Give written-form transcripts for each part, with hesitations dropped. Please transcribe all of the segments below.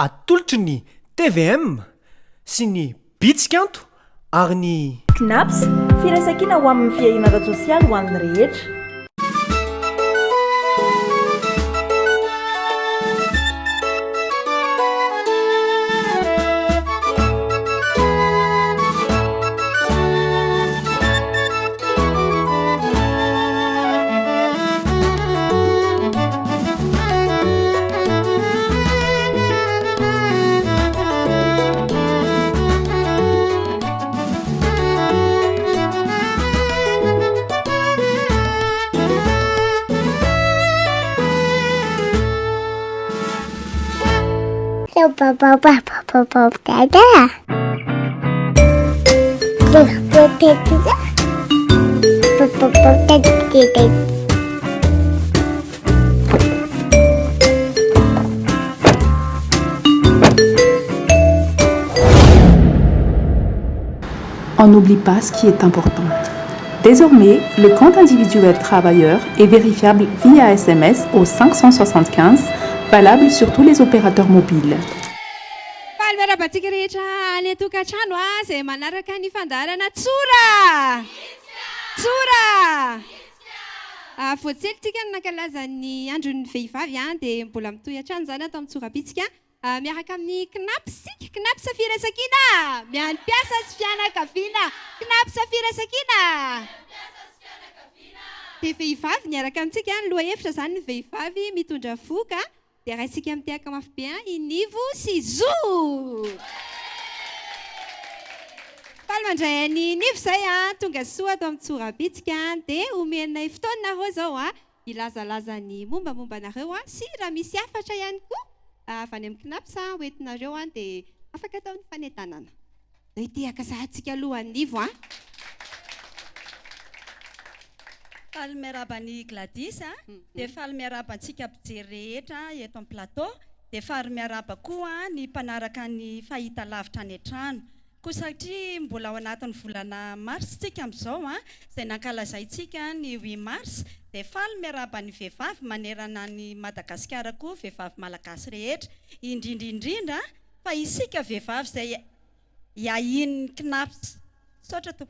atolotry ny tvm sy ny bitsikanto ary ny knaps firaisankina ho amin'ny fiahina ara-tsosialy ho an'ny rehetra. On n'oublie pas ce qui est important. Désormais, le compte individuel travailleur est vérifiable via SMS au 575, valable sur tous les opérateurs mobiles. Miarabantsika rehetra any atokantrano zay manaraka ny fandaharana tsora fotselytsika ny nankalaza ny andron'ny vehivavy dia mbola mitohy hatrany zany atao amin'ny tsorabitsika miaraka amin'ny knaps firaisankina mianim-piasa sy fianakaviana knaps firaisankina dia vehivavy niaraka amintsika ny loha hevitra zany ny vehivavy mitondra voka dia raisika mitehaka mafy be inivo sy zo faly mandray any nivo zay tonga soa atao amin'ny tsorabitsika dia omenay fotoanareo zao ilazalaza ny mombamombanareo sy raha misy afatra ihany koa avy any amin'ny knaps hoentinareo dia afaka atao ny fanetanana zay tehaka sahatsika aloha nivo faly miarabany Gladys dia faly miarabantsika mpijery rehetra eto amin'ny plateau dia faly miaraba koa ny mpanaraka ny fahita lavitra any an-trano koa satria mbola ao anatin'ny volana mars tsika amin'izao izay nankalazaintsika ny 8 mars dia faly miaraba ny vehivavy manerana ny Madagasikara koa vehivavy malagasy rehetra indrindra fa isika vehivavy izay iahin'ny knaps sotra to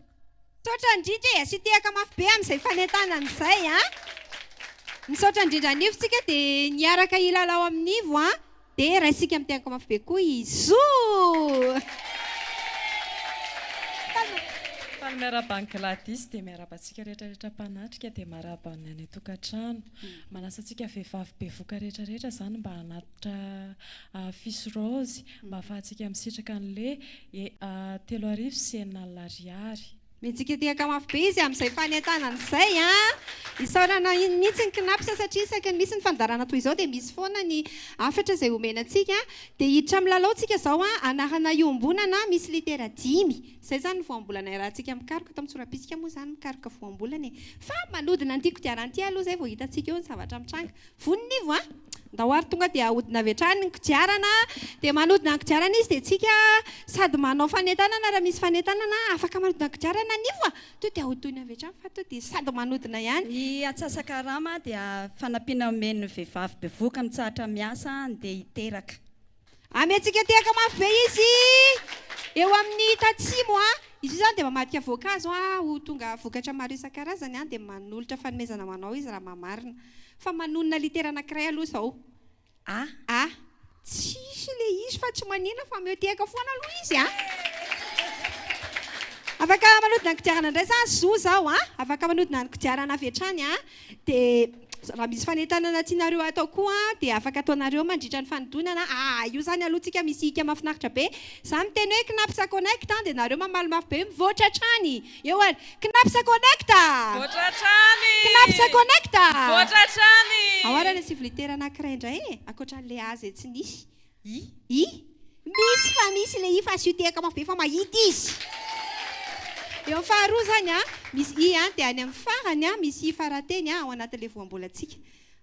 misaotra indrindra sy tehaka mafy be amin'izay fanentanana izay misaotra indrindra nivo tsika dia niaraka ilalao amin'nivo dia raisika mitehaka mafy be koa izo faly miarabany Gladys dia miarabantsika rehetrarehetra mpanatrika dia marabany any atokantrano manasantsika vehivavy be voka rehetrarehetra zany mba hanatitra fisy rose mba afahantsika misitraka an'le 3 sy 9 ariary mitsika tehaka mafy be izy amin'izay fanentanana izay isaorana mihitsy ny knaps satria isaky misy ny fandarana toy izao dia misy foana ny afatra izay omenantsika dia hiditra amin'ny lalaontsika izao anarana iombonana misy litera 10 izay zany ny voambolana rahantsika mikaroka atao amin'ny tsorabitsika moa zany mikaroka voambolana fa manodina an'ity kodiaran'ity aloha zay vao hitantsika eo ny zavatra mitranga voninivo ndahoary tonga dia ahodina avy hatrany ny kodiarana dia manodina ny kodiarana izy dia tsika sady manao fanentanana raha misy fanentanana afaka manodina ny kodiarana nivo to dia ahodoina avy hatrany fa to dia sady manodina ihany ny atsasakarama dia fanampiana omen'ny vehivavy bevoka mitsahatra miasa dia hiteraka amentsika tehaka mafy be izy eo amin'ny tatsimo izy io zany dia mamadika voankazo ho tonga vokatra maro isan-karazany dia manolotra fanomezana manao izy raha mamarina fa manonona litera anankiray aloha zao tsisy le izy fa tsy manina fa meotehaka foana aloha izy afaka manodina ny kodiarana indray zany zo zao afaka manodina ny kodiarana avy hatrany dia raha misy fanentanana tianareo atao koa dia afaka ataonareo mandritra ny fanodonana io zany alohantsika misy hika mahafinaritra be za miteny hoe knaps connect dia nareo mamaly mafy be mivoatra hatrany eo ary knaps connect knaps connect aoarana sivlitera anankiray indray akoatran'le azy tsy nisy misy fa misy le fa sy tehaka mafy be fa mahita izy eo amin'ny faharoa zany misy dia any amin'ny farany misy farateny ao anatin'le voambolantsika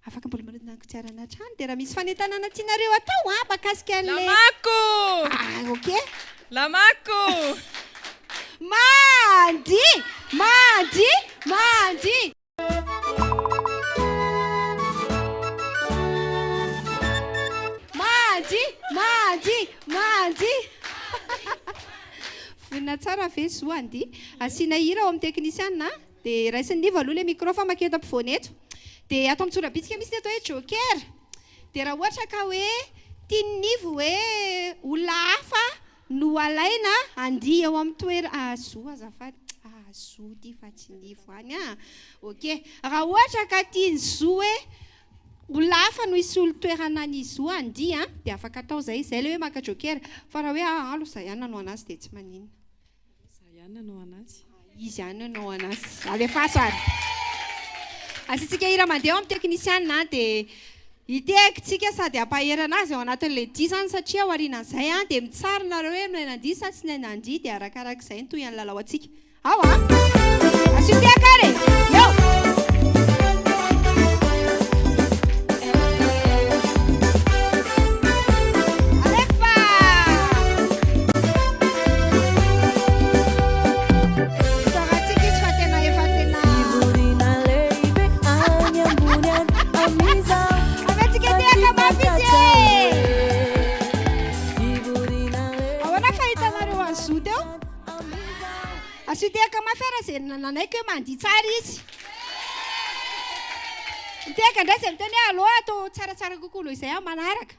afaka mbola manodina ny kodiarana hatrany dia raha misy fanentanana tianareo atao makasika an'le ok lamako mandi mandy vonina tsara ve zo andy asiana hira ao amin'ny teknisiana dia raisiniva aloha le micro fa maketo ampivoany eto dia atao mitsorabitsika misy ny atao hoe joker dia raha ohatra ka hoe tiannivo hoe olona hafa no alaina andy eo amin'ny toera zo azafady zo ty fa tsy nivo any ok raha ohatra ka tiany zo hoe olona hafa no isy olo-toerana ny zo andy dia afaka atao zay le hoe maka joker fa raha hoe alo zay ihany nanao anazy dia tsy maninona izy ihany nanao anazy alefaso ary asitsika hira mandeha ao amin'ny teknisiana dia hitehakitsika sady ampaherana azy ao anatin'le 10 zany satria ao aorianan'izay dia mitsarina hoe nandy sa tsy nandy dia arakarak'izay ny toy any lalao atsika ao asitehakare eo asitehaka mafera zay nananaiky hoe mandy tsara izy mitehaka indray zay miteny hoe aloha atao tsaratsara kokoa loha izay manaraka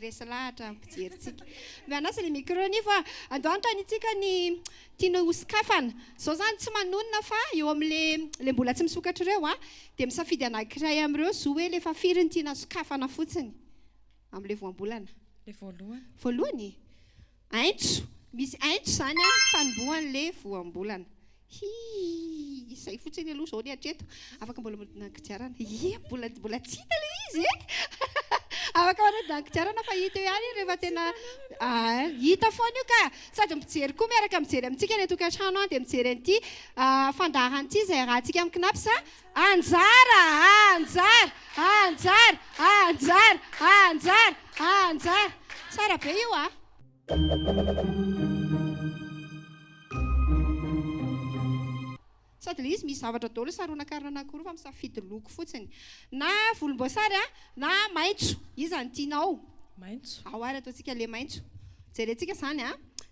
resy lahatra mpijeritsika mianasa le micro ni fa andoantanitsika ny tiana hosikafana zao zany tsy manonona fa eo am'le mbola tsy misokatra ireo dia misafidy anankiray am'ireo zo hoe lefa firy ny tiana sokafana fotsiny am'le voambolana le voalohany aintso misy aintso zany fanombohan'le voambolana izay fotsiny aloha zao ny atreto afaka mbola manodinan-kidiarana mbola tsy hita le izy afaka manodinan-kidiarana fa hita eo ihany rehefa tena hita foana io ka sady mijery koa miaraka mijery amintsika ny tokantrano dia mijery an'ity fandaran'ity izay rahantsika amin'ny knapsa anjara tsara be io sady le izy misy zavatra daholo saronan-karina anankiroa fa misafidy loko fotsiny na volomboasary na maitso izy any tianao maitso ao ary ataontsika le maitso jerentsika zany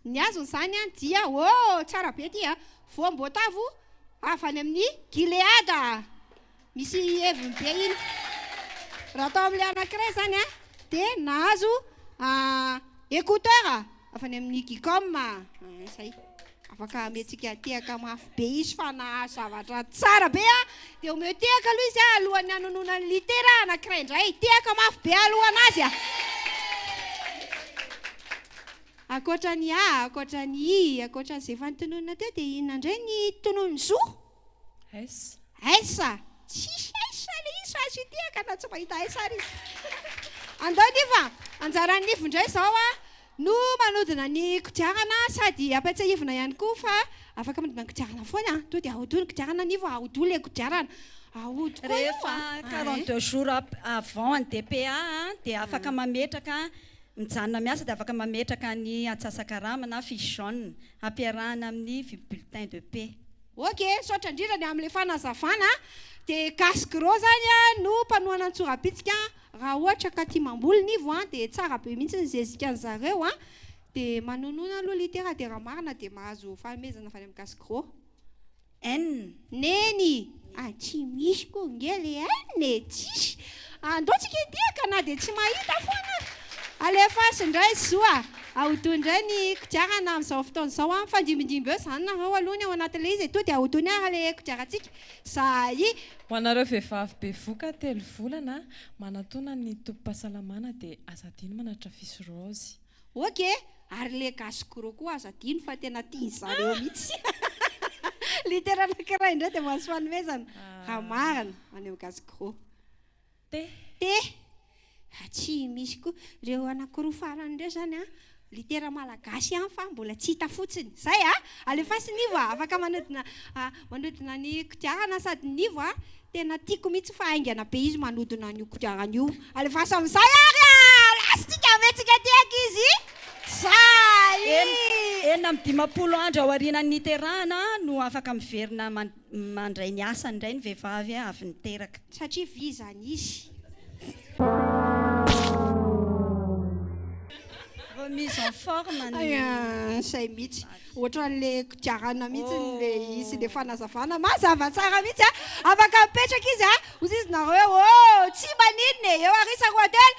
ny azony zany dia tsara be ty voamboatavo avy any amin'ny gileada misy eviny be iny raha atao amin'le anankiray zany dia nahazo écouteur avy any amin'ny gicom zay afaka metsika tehaka mafy be izy fa nahazo zavatra tsara be dia omeo tehaka aloha izy alohan'ny anonona ny litera anankiray indray tehaka mafy be alohanazy akoatran'izay efa nytononona teo dia inona indray ny tonony zo aisa tsisy aisa le izy fa azo tehaka na tsy mahita aisa ary izy andao niva anjaran'nivo indray zao no manodina ny kodiarana sady ampatsahivina ihany koa fa afaka manodina ny kodiarana foana to dia ahodo ny kodiarana nivo ahodo le kodiarana ahodo rehefa 42 jours avant ny DPA dia afaka mametraka mijanona miasa dia afaka mametraka ny atsasakarama na fiche jaune ampiarahana amin'ny bulletin de paix ok sotra indrindra ny amin'le fanazavana dia gaskro zany no mpanohana antsorabitsika raha ohatra ka tia mamboly nivo dia tsara be mihitsy ny zezika an'zareo dia manonona aloha litera dia raha marina dia mahazo fanomezana avy any amin'ny gaskro neny tsy misy koa ngely tsisy andaotsika tehaka na dia tsy mahita foana alefaso indray zoa ahodondray ny kodiarana amin'izao fotoana izao fandimindimby eo zany nareo alohany ao anatin'le izy to dia ahodony ary le kodiarantsika zay ho anareo vehivavy be voka 3 volana manatona ny tompo-pahasalamana dia azadino manatra fisy rose ok ary le gaskro koa azadino fa tena tiany zareo mihitsy litera anankiray indray dia mahazo fanomezana raha marina any amin'ny gaskro tsy misy koa reo anankiroa farany indray zany litera malagasy fa mbola tsy hita fotsiny zay alefasy nivo afaka manodina ny kodiarana sady nivo tena tiako mihitsy fa aingana be izy manodina ny kodiarana io alefasy amin'izay ary lasitsika metsika tehaka izy zay enina amin'ny 10 andro ao aorianan'ny terahana no afaka miverina mandray ny asa indray ny vehivavy avy niteraka satria vizany izy Efa mise en forme Aya, say mihitsy ohatran'le kodiarana mihitsy le izy le fanazavana mazava tsara mihitsy a afaka mipetraka izy a ozy izy nareo hoe tsy maninona eo arisako hotely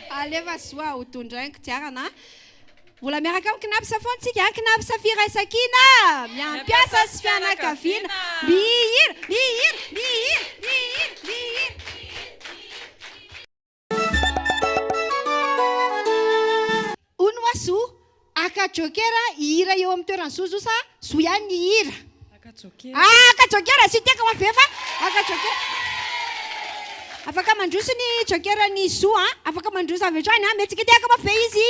alefa soa ho tondrainy kodiarana vola miaraka amin'ny kinapy safontsika kinapy Safira Sakina miampiasa sy fianakaviana mihira mihira mihira mihira mihira Onoaso aka jokera hira eo amin'ny toerana zozosa zo ihany ny hira aka jokera sy tiaka mavefa aka jokera afaka mandroso ny jokera ny zo afaka mandroso avy hatrany metsika tiaka mafe izy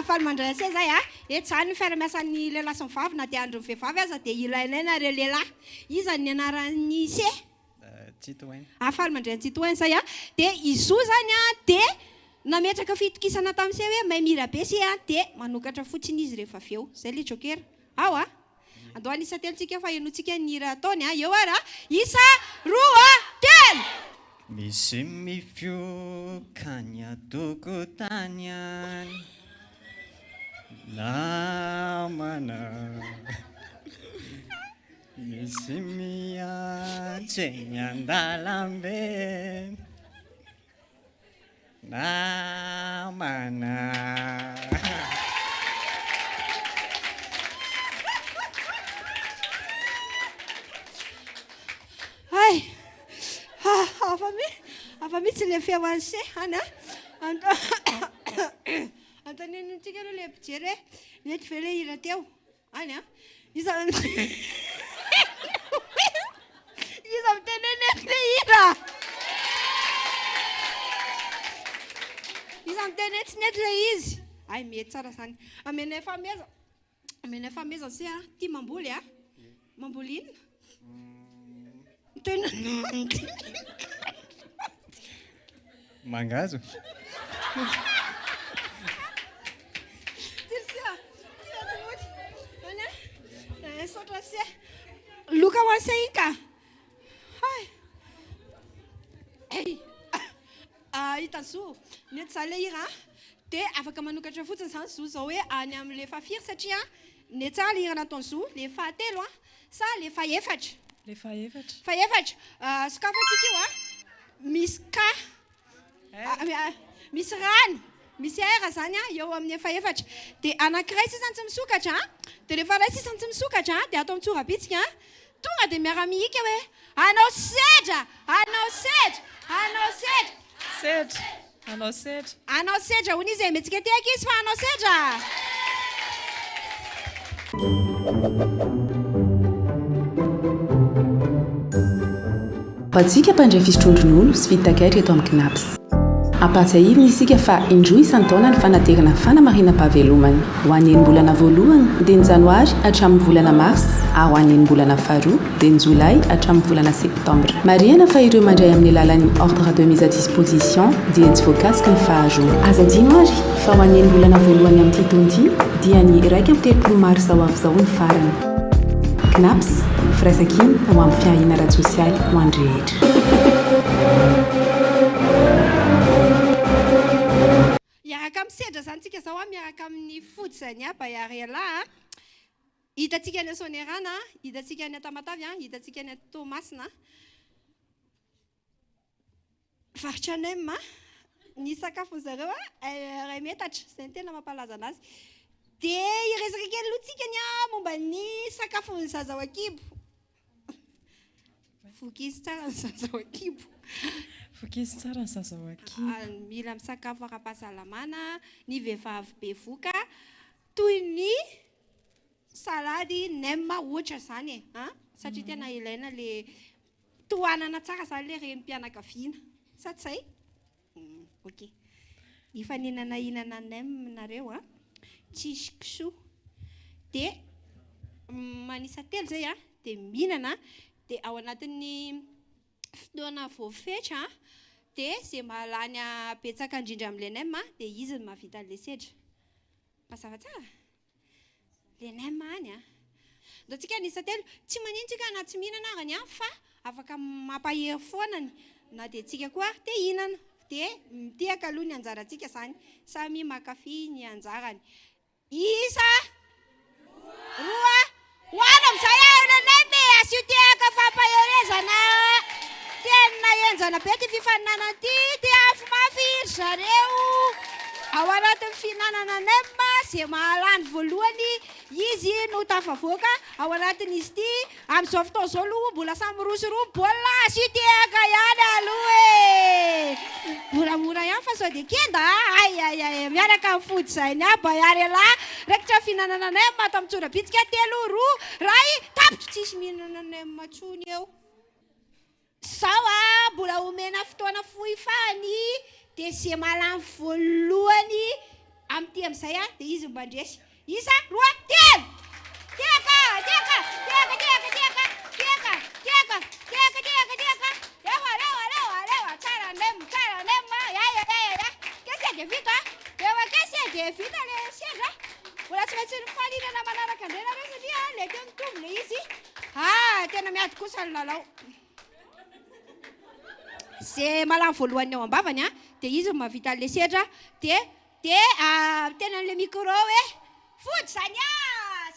faly mandray ase zay etsany ny fiara-miasan'ny lehilahy sy ny vavy na dia andro ny vehivavy aza dia ilainay reo lehilahy izany ny anaran'ny se faly mandray Tsitohainy zay dia izo zany dia nametraka fitokisana tamin'se hoe mahay mira be sy dia manokatra fotsiny izy rehefa avy eo zay le jokera ao andohany isa telontsika fa enotsika ny hira ataony eo ara isa roa telo misy mifiokany atokotany any namana misy miantseny andalambe namana ay afa mitsy le feoanse any antanenitsika aloha le mpijery hoe mety ve le hira teo any iza mitenenety le hira iza mitenety sy nety le izy ay mety tsara zany amenay fameza se tia mamboly mamboly inona mangazo sotra se loka ho anse iny ka hitazo mety za le hira dia afaka manokatra fotsiny zany zo zao hoe any amin'le fafiry satria ne tsara le hira nataony zo le fahatelo sa le faefatra sokafantsika io misy ka misy rano misy aira zany eo amin'ny faefatra dia anankiray sisany tsy misokatra dia rehefa ray sisany tsy misokatra dia atao mitsorabitsika tonga dia miara-mihika hoe anao sedra anao sedra anao sedra anao sedra hony izy metsika tiaka izy fa anao sedra Atsika mpandray fisotrondron'olo sy fitakaitra eto amin'ny kinaps ampatsahivina isika fa indroa isan-taona ny fanaterana fanamarinam-pahavelomany ho an'ny enim-bolana voalohany dia ny janoary hatramin'ny volana mars ary ho an'ny enim-bolana faharoa dia ny jolay hatramin'ny volana septambra marihana fa ireo mandray amin'ny alalan'ny ordre de mise à disposition dia tsy voakasika ny faharoa azadino ary fa ho an'ny enim-bolana voalohany amin'ity taon'ity dia ny 1 mars ao avy zao ny farany kinaps firaisan-kiny ho amin'ny fiahina ara-tsosialy ho any rehetra miaraka amin'ny sedra zany tsika zao miaraka amin'ny fotsany bayarela hitatsika ny sonerana hitatsika ny atamatavy hitatsika ny tomasina varitra nem ny sakafo zareo ray metatra zay ny tena mampalaza anazy dia iresaka kely lotsika ny momba ny sakafon'ny zazao akibo fokizy tsara ny zazao akibo mila misakafo ara-pahasalamana ny vehivavy be voka toy ny salady nem ohatra zany satria tena ilaina le tohanana tsara zany le renim-pianakaviana sa tsy ok ifaninana nem nareo tsisy kisoa dia manisa telo zay dia mihinana dia ao anatin'ny fotoana voafetra dia zay mahalany betsaka indrindra amin'le nem dia izy no mahavita an'le sedra mazava tsara le nem any nda tsika nisa telo tsy manintsika na tsy mihinana arany fa afaka mampahery foanany na dia tsika koa te hinana dia mitiaka aloha ny anjarantsika izany samy makafy ny anjarany isa roa hoana amin'izay ahonanay me asio tiaka fampaherezana tena enjana be ty fifaninana ty dia afo mafiry zareo ao anatin'ny fihinanana nema izay mahalany voalohany izy no tafavoaka ao anatin'izy ty amin'izao fotoana izao aloha mbola samy rosoroa baolina asio tiaka ihany aloha e moramora ihany fa sao dia kenda ayayay miaraka amin'ny fody izay ny aba iary alahy raikitra fihinanana nema ato amin'ny tsorabitsika telo roa ray tapitra tsisy mihinana nema tsony eo sao mbola omena fotoana fohy fany dia izay malamy voalohany amin'ity amin'izay dia izy mbandresy isa roa telo tiaka tiaka tiaka tiaka tiaka tiaka tiaka tiaka tiaka tiaka lewa tsara nema ya kesa dia vita ewa kesa dia vita le sendra mbola tsy maintsy nifaninana manaraka andrena re satria leke mitombo le izy tena miady kosa ny lalao zay malamy voalohany ao ambavany dia izy mahavita an'le sedra dia tena an'le micro hoe fody zany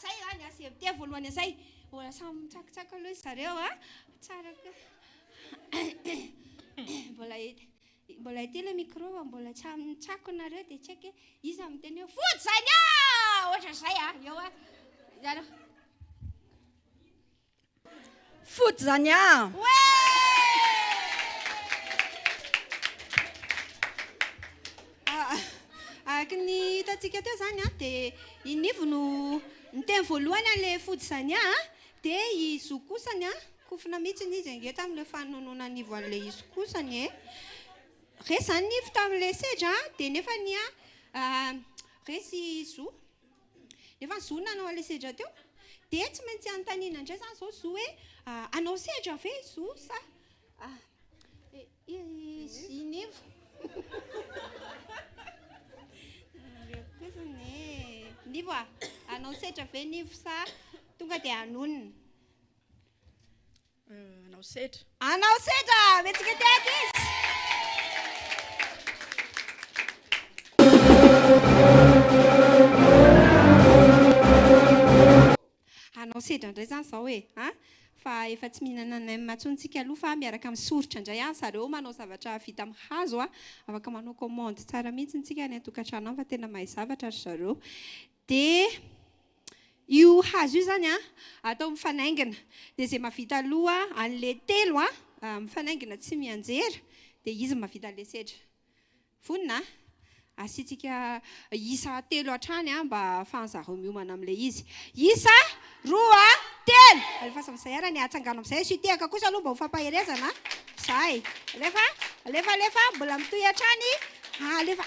zay any zay te voalohany azay mbola samy mitsakitsaka aloha zareo tsara mbola ity le micro mbola tsy amitsako nareo dia tsy haiko izy amin'ny teny hoe fody zany ohatra zay eo zareo fody zany araka ny hitantsika teo zany dia inivo no ny teny voalohany an'le fody zany dia izo kosany kofina mihitsy izy ange tamin'le fanonona anivo an'le izo kosany resy zany nivo tamin'le sedra dia nefa ny resy zo nefa ny zo nanao an'le sedra teo dia tsy maintsy anontaniana indray zany zao zo hoe anao sedra ve zo sa inivo nivo anao sedra ve nivo sa tonga dia anonona anao sedra metsika tiaka izy anao sedra indray zany zao hoe fa efa tsy mihinana nem atsontsika aloha fa miaraka amin'ny soritra indray zareo manao zavatra vita amin'ny hazo afaka manao commande tsara mihitsy ntsika ny atokantrano fa tena mahay zavatra ry zareo dia io hazo io zany atao mifanaingina dia zay mahavita aloha an'le telo mifanaingina tsy mianjera dia izy mahavita an'le sedra vonina asitsika isa telo hatrany mba ahafahan'zareo miomana amin'le izy isa roa telo alefa sam'izay ara ny atsangano amin'izay sy tehaka kosa aloha mba ho fampaherezana zay alefa mbola mitoy hatrany alefa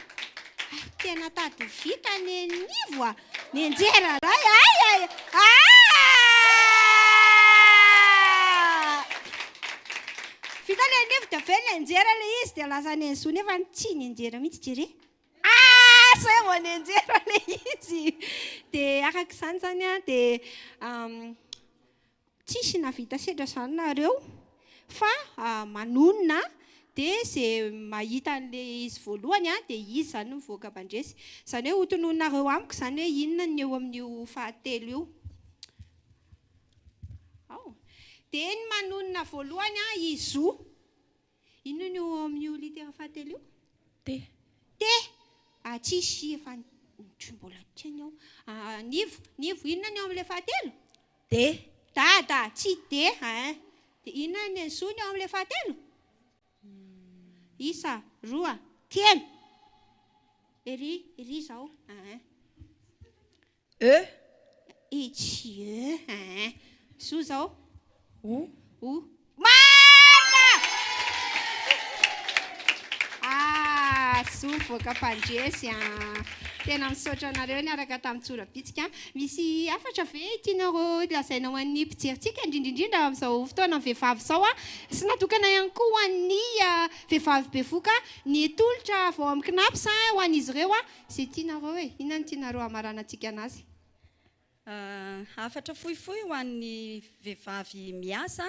tena tady vita ny nivo ny anjera ray vita le nivo dia ve ny anjera le izy dia lasa ny anzo nefa tsy ny anjera mihitsy jere zay vo ny anjera le izy dia araka izany zany dia tsisy navita sedra zany nareo fa manonona dia zay mahita an'le izy voalohany dia izy zany mivoaka bandresy zany hoe hotononareo amiko zany hoe inona ny eo amin'io fahatelo io dia ny manonona voalohany izo inona ny eo amin'io litera fahatelo io tsisy efa mbola tiany ao nivo inona ny eo amin'le fahatelo dada tsy dia inona ny zo ny eo amin'le fahatelo isa roa telo ery zao tsy zo zao zo voaka mpandresy tena misaotra anareo ny araka tamin'ny tsorabitsika misy afatra ve tianareo lazainao an'ny mpijeritsika indrindraindrindra amin'izao fotoana ny vehivavy zao sy natokana ihany koa ho an'ny vehivavy bevoka ny tolotra vao amin'ny kinapy sa ho an'izy ireo zay tianareo hoe inona ny tianareo amaranantsika anazy afatra fohifohy ho an'ny vehivavy miasa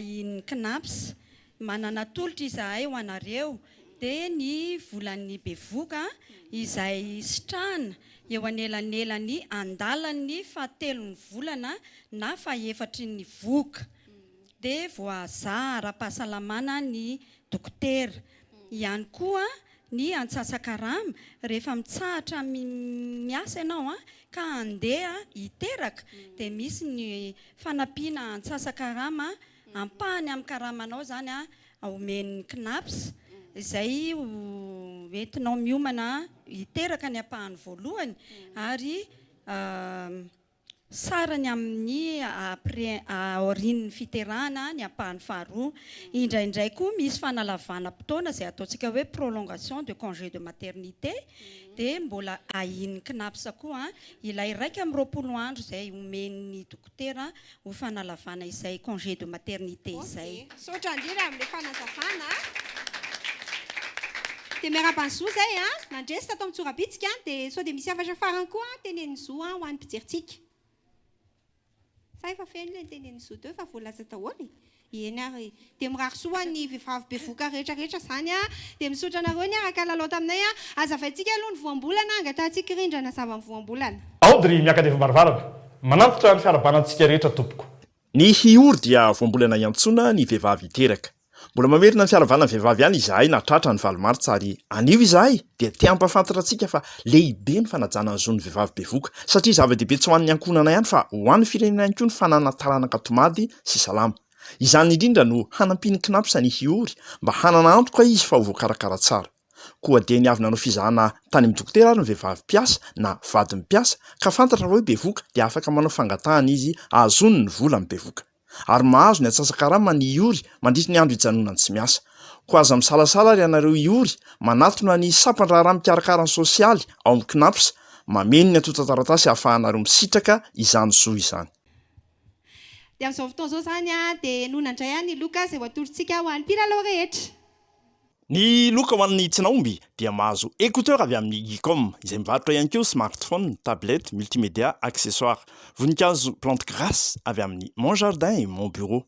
iny kinaps manana tolotra izahay ho anareo dia ny volan'ny bevoka izay sitrahana eo anelanelany andalany fahatelony volana na fahefatry ny voka dia voazaha ara-pahasalamana ny dokotera ihany koa ny antsasa-karama rehefa mitsahatra miasa ianao ka andeha hiteraka dia misy ny fanampiana antsasa-karama ampahany amin'ny karamanao zany omen'ny knaps izay entinao miomana hiteraka ny ampahany voalohany ary sarany amin'ny aorian'ny fiterahana ny ampahany faharoa indraindray koa misy fanalavana fotoana izay ataontsika hoe prolongation de congé de maternité dia mbola ahin'ny knapsa koa ilay 1 andro izay omen'ny dokotera ho fanalavana izay congé de maternité izay saotra indrindra amin'ilay fanazavana dia miara-panzoa zay nandresy tato amin'ny tsorabitsika dia sao dia misy afatra farany koa tenen'ny zoa ho an'ny mpijeritsika sa efa feno ilay tenen'ny zo teo fa voalaza daholo eny ary dia mirarosoa ny vehivavy bevoka rehetrarehetra zany dia misotra anareo ny araka lalao taminay azavaintsika aloha ny voambolana angatantsika rindrana zava-ny voambolana aodry miakadeva marivarana manantitra ny fiarabanantsika rehetra tompoko. Ny hiory dia voambolana iantsoana ny vehivavy hiteraka. Mbola mamerina ny fiaravana ny vehivavy ihany izahay na tratra ny valomaritra ary anio izahay dia te hampafantatra antsika fa lehibe ny fanajana ny zon'ny vehivavy bevoka satria zava-dehibe tsy ho an'ny ankonana ihany fa ho an'ny firenena ihany koa ny fananana taranaka tomady sy salama. Izany indrindra no hanampiany knapsa ny hiory mba hanana antoka izy fa ho voakarakara tsara. Koa dia ny avy nanao fizahana tany amin'ny dokotera ary ny vehivavy mpiasa na vady mpiasa ka fantatra hoe bevoka dia afaka manao fangatahana izy ahazony ny vola amin'ny bevoka. Ary mahazo ny atsasa-karama ny hiory mandritra ny andro hijanonany tsy miasa. Ko aza misalasala ry anareo hiory manatona ny sapan-draharaha mikarakarany sosialy ao amin'ny knapsa mameno ny atota-taratasy ahafahanareo misitraka izany zo izany. dia amin'izao fotoana izao zany dia nonandray ny loka izay hoatorontsika ho an'ny mpilalao rehetra. Ny loka ho an'ny tsinaomby dia mahazo écouteur avy amin'ny Gicom izay mivarotra ihany koa smartphone, tablette, multimédia, accessoire. Voninkazo plante grasse avy amin'ny Mon Jardin et Mon Bureau.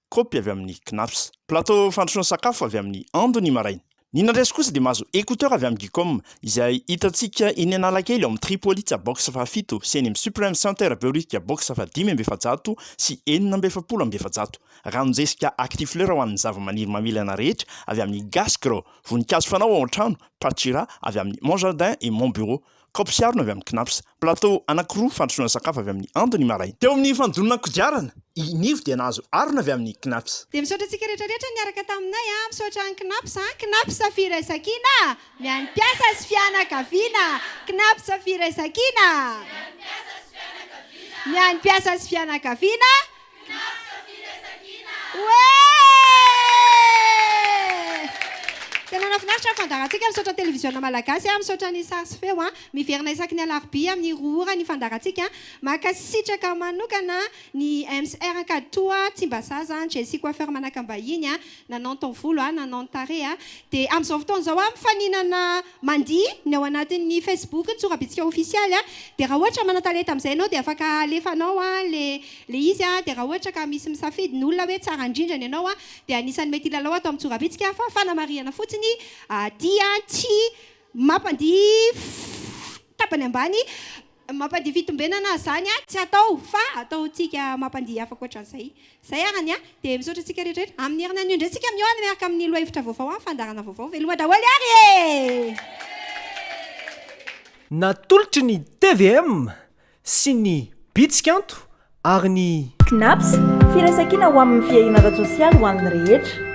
Kopy avy amin'ny Knaps. Plateau fandrosoana sakafo avy amin'ny Andony Maraina. Ny nandresy kosa dia mahazo écouteur avy amin'ny Gicom izay hitantsika eny Analakely ao amin'ny Tripolitsa box fa 7 sy eny amin'ny Supreme Center Beorica box fa 5 sy 4 ranonjesika active fleur ho an'ny zava-maniry mamilana rehetra avy amin'ny Gascro. Voninkazo fanao ao an-trano Pachira avy amin'ny Mon Jardin et Mon Bureau. Kopy siarona avy amin'ny Knaps. Plateau anankiroa fandrosoana sakafo avy amin'ny Andony Maraina. Teo amin'ny fandonana kodiarana inivo dia nahazo arona avy amin'ny Knaps. dia misaotra antsika rehetrarehetra niaraka taminay misaotra ny Knaps Knaps firaisakiana miany mpiasa sy fianakaviana Knaps firaisakiana miany mpiasa sy fianakaviana tena nafinaritra fandarantsika misaotra télévisionna malagasy misaotra ny sary sy feo miverina isaky ny alarobia amin'ny 2 ora ny fandarantsika makasitraka manokana ny MCR Katoa Tsimbazaza Jessie coiffeur manakambahiny nanao taovolo nanao tare dia amin'izao fotoana izao mifaninana mandihy ny ao anatin'ny Facebook Tsorabitsika official dia raha ohatra manatalenta amin'izay ianao dia afaka alefanao le izy dia raha ohatra ka misy misafidy ny olona hoe tsara indrindrany ianao dia anisany mety ilalao atao amin'ny Tsorabitsika fa fanamariana fotsiny dia tsy mampandihy tapany ambany mampandihy fitombenana zany tsy atao fa ataotsika mampandihy afaka ohatran'izay zay arany dia misaotra antsika rehetrarehetra amin'ny herina anio indray tsika mioana miaraka amin'ny lohahevitra vaovao fandarana vaovao veloma daholo ary natolotry ny TVM sy ny Bitskanto ary ny Knaps firaisakiana ho amin'ny fiainana sosialy ho an'ny rehetra.